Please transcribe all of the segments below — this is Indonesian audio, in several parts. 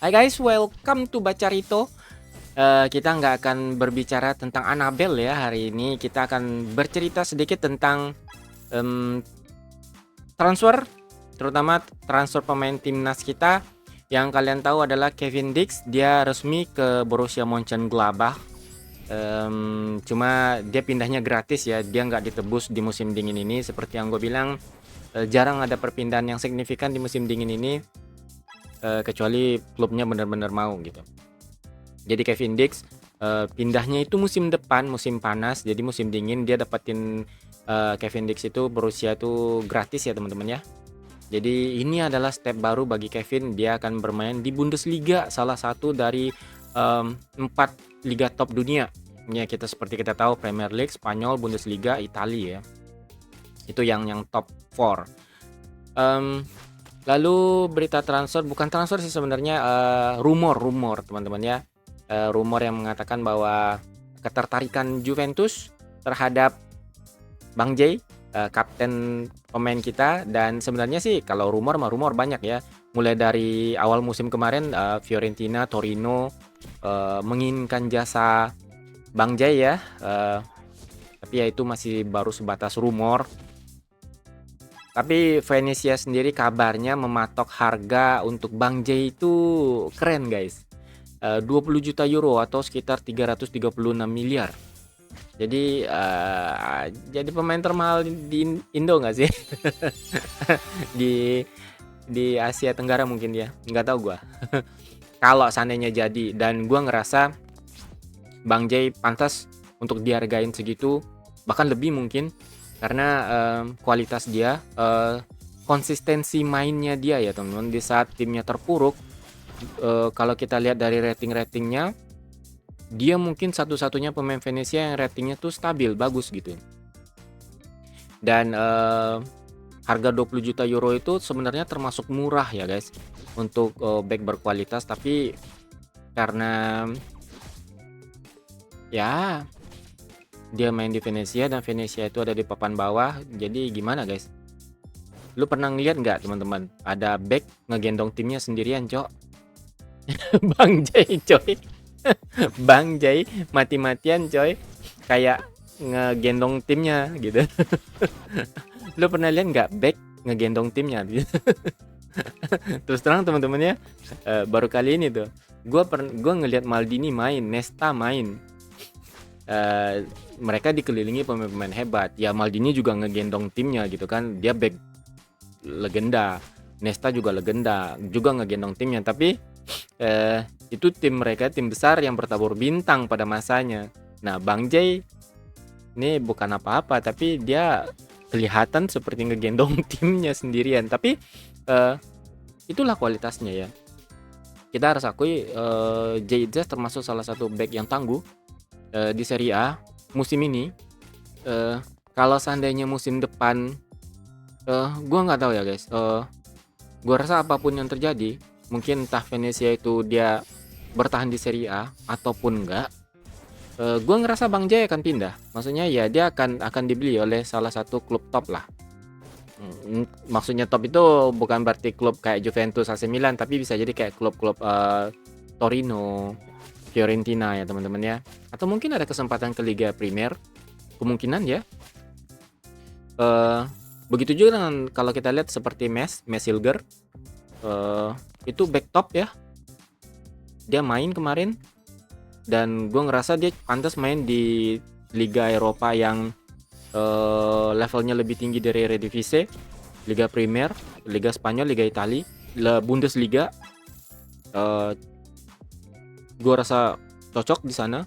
Hai guys, welcome to Bacarito. Kita nggak akan berbicara tentang Annabelle ya hari ini. Kita akan bercerita sedikit tentang em, transfer, terutama transfer pemain timnas kita. Yang kalian tahu adalah Kevin Dix. Dia resmi ke Borussia Mönchengladbach. Cuma dia pindahnya gratis ya. Dia nggak ditebus di musim dingin ini. Seperti yang gue bilang, jarang ada perpindahan yang signifikan di musim dingin ini. Kecuali klubnya benar-benar mau gitu. Jadi Kevin Dix pindahnya itu musim depan, musim panas. Jadi musim dingin dia dapetin Kevin Dix itu berusia tuh gratis ya teman-teman ya. Jadi ini adalah step baru bagi Kevin. Dia akan bermain di Bundesliga, salah satu dari 4 liga top dunia. Ya seperti kita tahu Premier League, Spanyol, Bundesliga, Italia ya. Itu yang top 4. Lalu berita transfer, bukan transfer sih sebenarnya, rumor teman-teman ya. Rumor yang mengatakan bahwa ketertarikan Juventus terhadap Bang Jay, kapten pemain kita. Dan sebenarnya sih kalau rumor banyak ya. Mulai dari awal musim kemarin Fiorentina, Torino menginginkan jasa Bang Jay ya. Tapi ya itu masih baru sebatas rumor. Tapi Venezia sendiri kabarnya mematok harga untuk Bang Jay itu keren guys. 20 juta euro atau sekitar 336 miliar. Jadi jadi pemain termahal di Indo nggak sih? di Asia Tenggara mungkin ya, nggak tahu gua. Kalau seandainya jadi, dan gua ngerasa Bang Jay pantas untuk dihargain segitu, bahkan lebih mungkin karena kualitas dia, konsistensi mainnya dia ya teman-teman. Di saat timnya terpuruk, kalau kita lihat dari ratingnya, dia mungkin satu-satunya pemain Venezia yang ratingnya tuh stabil, bagus gitu. Dan harga 20 juta euro itu sebenarnya termasuk murah ya guys untuk back berkualitas. Tapi karena ya dia main di Venezia dan Venezia itu ada di papan bawah, jadi gimana guys? Lu pernah ngeliat nggak teman-teman ada back ngegendong timnya sendirian cok? Bang Jay coy. Bang Jay mati-matian coy, kayak ngegendong timnya gitu. Lu pernah lihat nggak back ngegendong timnya gitu? Terus terang teman-teman ya, baru kali ini tuh gua ngelihat Maldini main, Nesta main. Mereka dikelilingi pemain-pemain hebat. Ya Maldini juga ngegendong timnya gitu kan, dia back legenda. Nesta juga legenda, juga ngegendong timnya. Tapi itu tim mereka, tim besar yang bertabur bintang pada masanya. Nah Bang Jay ini bukan apa-apa, tapi dia kelihatan seperti ngegendong timnya sendirian. Tapi itulah kualitasnya ya. Kita harus akui Jay Itzes termasuk salah satu back yang tangguh di Serie A musim ini. Kalau seandainya musim depan, gue nggak tahu ya guys. Gue rasa apapun yang terjadi, mungkin entah Venezia itu dia bertahan di Serie A ataupun enggak, gue ngerasa Bang Jay akan pindah. Maksudnya ya dia akan dibeli oleh salah satu klub top lah. Maksudnya top itu bukan berarti klub kayak Juventus, AC Milan, tapi bisa jadi kayak klub-klub Torino, Fiorentina ya teman-teman ya. Atau mungkin ada kesempatan ke Liga Premier, kemungkinan ya. Begitu juga dengan kalau kita lihat seperti Mes Hilger, itu back top ya. Dia main kemarin dan gue ngerasa dia pantas main di Liga Eropa yang levelnya lebih tinggi dari Eredivisie, Liga Premier, Liga Spanyol, Liga Italia, Bundesliga. Gue rasa cocok di sana.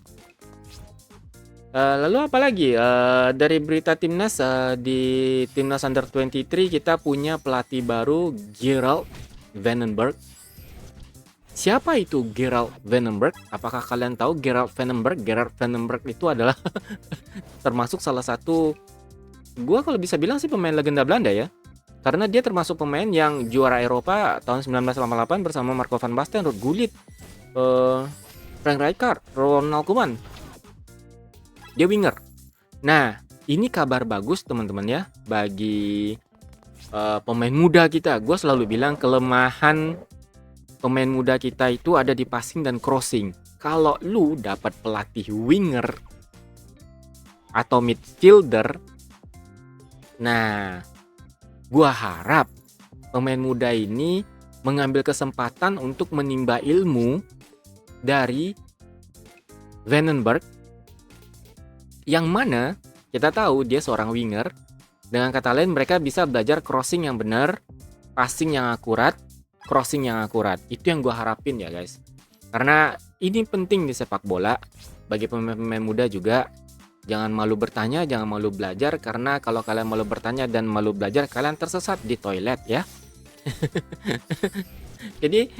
Lalu apa lagi dari berita timnas, di timnas Under 23 kita punya pelatih baru, Gerald Vandenberg. Siapa itu Gerald Vandenberg? Apakah kalian tahu Gerald Vandenberg itu adalah termasuk salah satu, gue kalau bisa bilang sih pemain legenda Belanda ya. Karena dia termasuk pemain yang juara Eropa tahun 1988 bersama Marco van Basten, Ruud Gullit, Frank Rijkaard, Ronald Koeman. Dia winger. Nah, ini kabar bagus teman-teman ya bagi pemain muda kita. Gue selalu bilang kelemahan pemain muda kita itu ada di passing dan crossing. Kalau lu dapat pelatih winger atau midfielder, nah, gua harap pemain muda ini mengambil kesempatan untuk menimba ilmu dari Vandenberg, yang mana kita tahu dia seorang winger. Dengan kata lain, mereka bisa belajar crossing yang benar, passing yang akurat, crossing yang akurat. Itu yang gue harapin ya guys. Karena ini penting di sepak bola. Bagi pemain-pemain muda juga, jangan malu bertanya, jangan malu belajar. Karena kalau kalian malu bertanya dan malu belajar, kalian tersesat di toilet ya. Jadi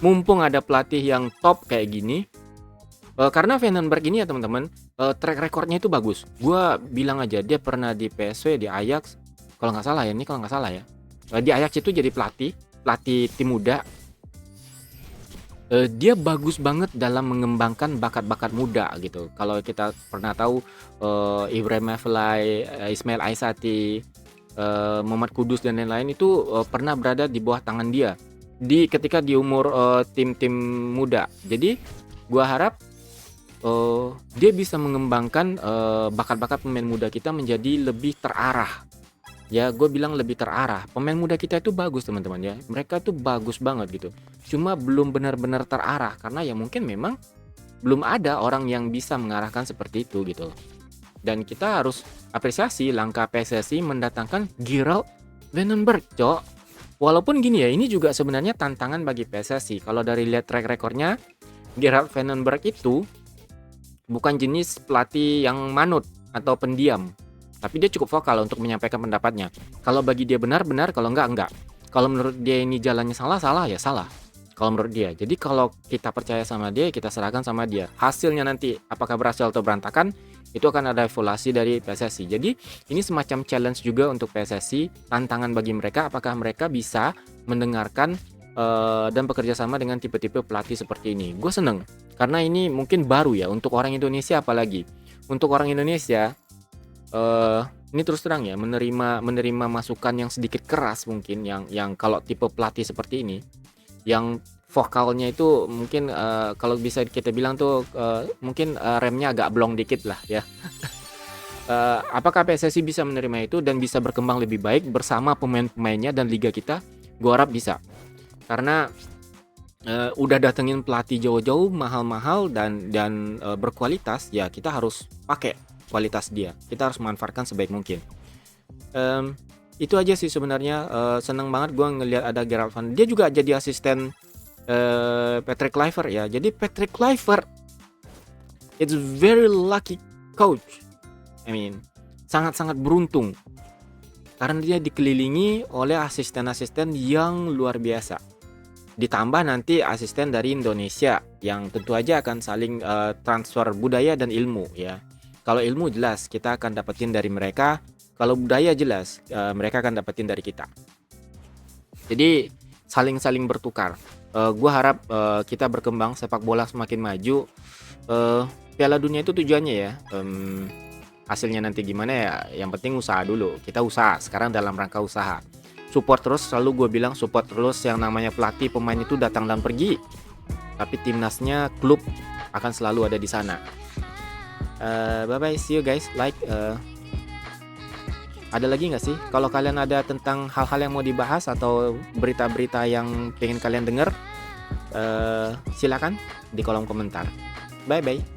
mumpung ada pelatih yang top kayak gini, karena Vandenberg ini ya teman-teman, track recordnya itu bagus. Gua bilang aja dia pernah di PSV, di Ajax, kalau nggak salah ya. Di Ajax itu jadi pelatih tim muda. Dia bagus banget dalam mengembangkan bakat-bakat muda gitu. Kalau kita pernah tahu Ibrahim Afellay, Ismail Aysati, Muhammad Kudus dan lain-lain itu pernah berada di bawah tangan dia ketika di umur tim-tim muda. Jadi gua harap dia bisa mengembangkan bakat-bakat pemain muda kita menjadi lebih terarah. Ya, gue bilang lebih terarah. Pemain muda kita itu bagus teman-teman ya. Mereka tuh bagus banget gitu. Cuma belum benar-benar terarah karena ya mungkin memang belum ada orang yang bisa mengarahkan seperti itu gitu. Dan kita harus apresiasi langkah PSSI mendatangkan Gerald Vandenberg, cok. Walaupun gini ya, ini juga sebenarnya tantangan bagi PSSI. Kalau dari lihat track recordnya, Gerald Vandenberg itu bukan jenis pelatih yang manut atau pendiam, tapi dia cukup vokal untuk menyampaikan pendapatnya. Kalau bagi dia benar, kalau enggak. Kalau menurut dia ini jalannya salah ya salah. Kalau menurut dia. Jadi kalau kita percaya sama dia, kita serahkan sama dia. Hasilnya nanti apakah berhasil atau berantakan, itu akan ada evaluasi dari PSSI. Jadi ini semacam challenge juga untuk PSSI, tantangan bagi mereka apakah mereka bisa mendengarkan dan bekerja sama dengan tipe-tipe pelatih seperti ini. Gue seneng karena ini mungkin baru ya untuk orang Indonesia, apalagi untuk orang Indonesia ini terus terang ya menerima masukan yang sedikit keras mungkin, yang kalau tipe pelatih seperti ini yang vokalnya itu mungkin kalau bisa kita bilang tuh mungkin remnya agak blong dikit lah ya. Apakah PSSI bisa menerima itu dan bisa berkembang lebih baik bersama pemain-pemainnya dan liga kita? Gue harap bisa. Karena udah datengin pelatih jauh-jauh mahal-mahal dan berkualitas, ya kita harus pakai kualitas dia. Kita harus manfaatkan sebaik mungkin. Itu aja sih sebenarnya. Seneng banget gue ngelihat ada Gerald Van. Dia juga jadi asisten Patrick Kluivert ya. Jadi Patrick Kluivert it's very lucky coach. I mean, sangat-sangat beruntung karena dia dikelilingi oleh asisten-asisten yang luar biasa. Ditambah nanti asisten dari Indonesia yang tentu aja akan saling transfer budaya dan ilmu ya. Kalau ilmu jelas kita akan dapetin dari mereka, kalau budaya jelas mereka akan dapetin dari kita. Jadi saling bertukar. Gua harap kita berkembang, sepak bola semakin maju. Piala Dunia itu tujuannya ya. Hasilnya nanti gimana ya? Yang penting usaha dulu. Kita usaha. Sekarang dalam rangka usaha. Support terus, selalu gue bilang support terus. Yang namanya pelatih, pemain itu datang dan pergi, tapi timnasnya, klub akan selalu ada di sana. Bye bye, see you guys. Ada lagi nggak sih? Kalau kalian ada tentang hal-hal yang mau dibahas atau berita-berita yang pengen kalian dengar, silakan di kolom komentar. Bye bye.